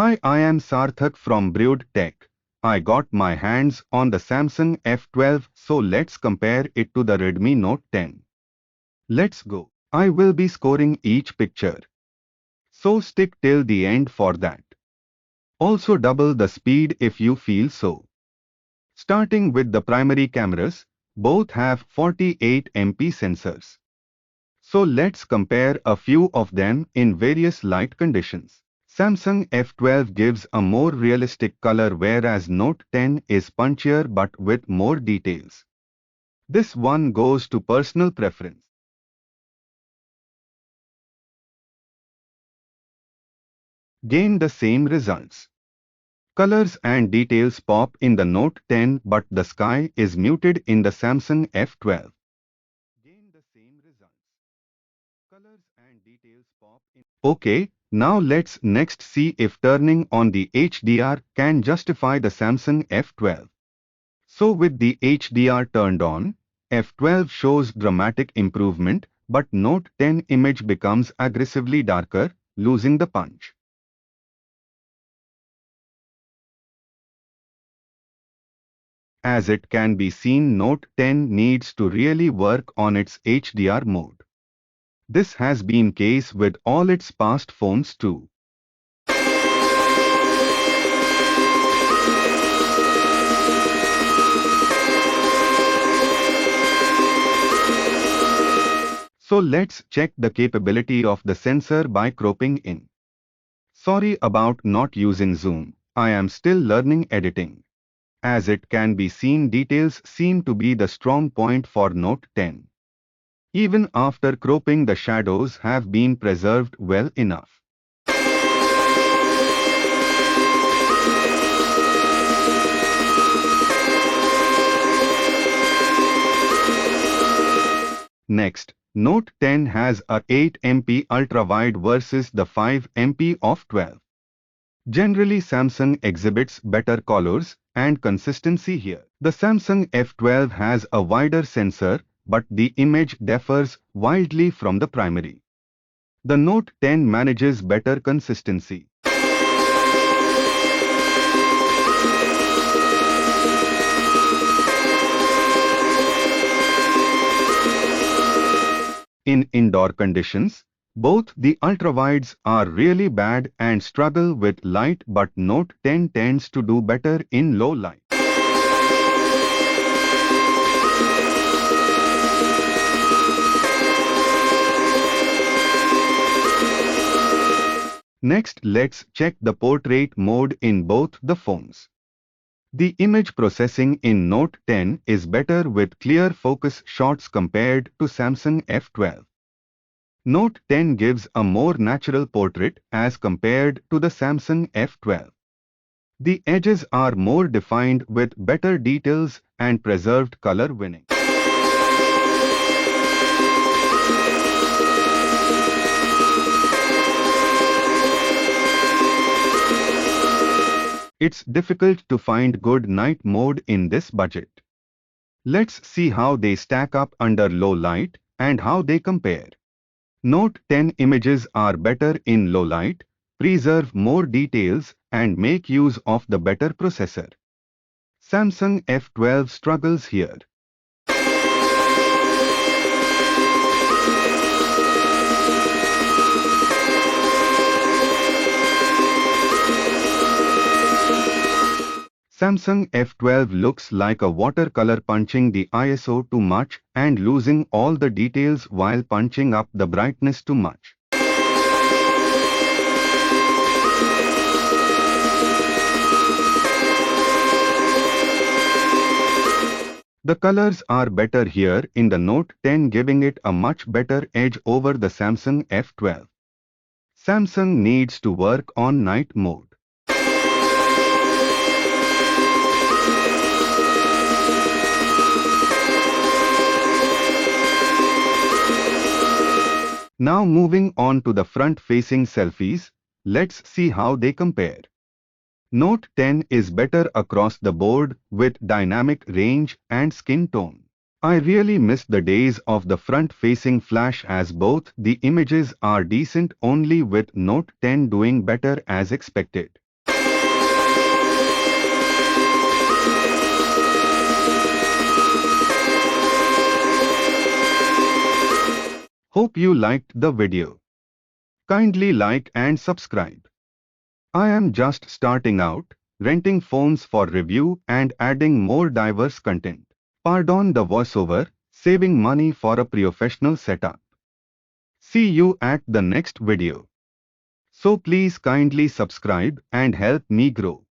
Hi, I am Sarthak from Brood Tech. I got my hands on the Samsung F12, so let's compare it to the Redmi Note 10. Let's go. I will be scoring each picture, so stick till the end for that. Also double the speed if you feel so. Starting with the primary cameras, both have 48MP sensors. So let's compare a few of them in various light conditions. Samsung F12 gives a more realistic color whereas Note 10 is punchier but with more details. This one goes to personal preference. Gain the same results. Colors and details pop in the Note 10 but the sky is muted in the Samsung F12. Gain the same results. Colors and details pop in. Okay, now let's next see if turning on the HDR can justify the Samsung F12. So with the HDR turned on, F12 shows dramatic improvement, but Note 10 image becomes aggressively darker, losing the punch. As it can be seen, Note 10 needs to really work on its HDR mode. This has been case with all its past phones too. So let's check the capability of the sensor by cropping in. Sorry about not using zoom, I am still learning editing. As it can be seen, details seem to be the strong point for Note 10. Even after cropping, the shadows have been preserved well enough. Next, Note 10 has a 8MP ultra-wide versus the 5MP of 12. Generally, Samsung exhibits better colors and consistency here. The Samsung F12 has a wider sensor, but the image differs wildly from the primary. The Note 10 manages better consistency. In indoor conditions, both the ultrawides are really bad and struggle with light, but Note 10 tends to do better in low light. Next, let's check the portrait mode in both the phones. The image processing in Note 10 is better with clear focus shots compared to Samsung F12. Note 10 gives a more natural portrait as compared to the Samsung F12. The edges are more defined with better details and preserved color winning. It's difficult to find good night mode in this budget. Let's see how they stack up under low light and how they compare. Note 10 images are better in low light, preserve more details and make use of the better processor. Samsung F12 struggles here. Samsung F12 looks like a watercolor, punching the ISO too much and losing all the details while punching up the brightness too much. The colors are better here in the Note 10, giving it a much better edge over the Samsung F12. Samsung needs to work on night mode. Now moving on to the front-facing selfies, let's see how they compare. Note 10 is better across the board with dynamic range and skin tone. I really miss the days of the front-facing flash, as both the images are decent, only with Note 10 doing better as expected. Hope you liked the video. Kindly like and subscribe. I am just starting out, renting phones for review and adding more diverse content. Pardon the voiceover, saving money for a professional setup. See you at the next video. So please kindly subscribe and help me grow.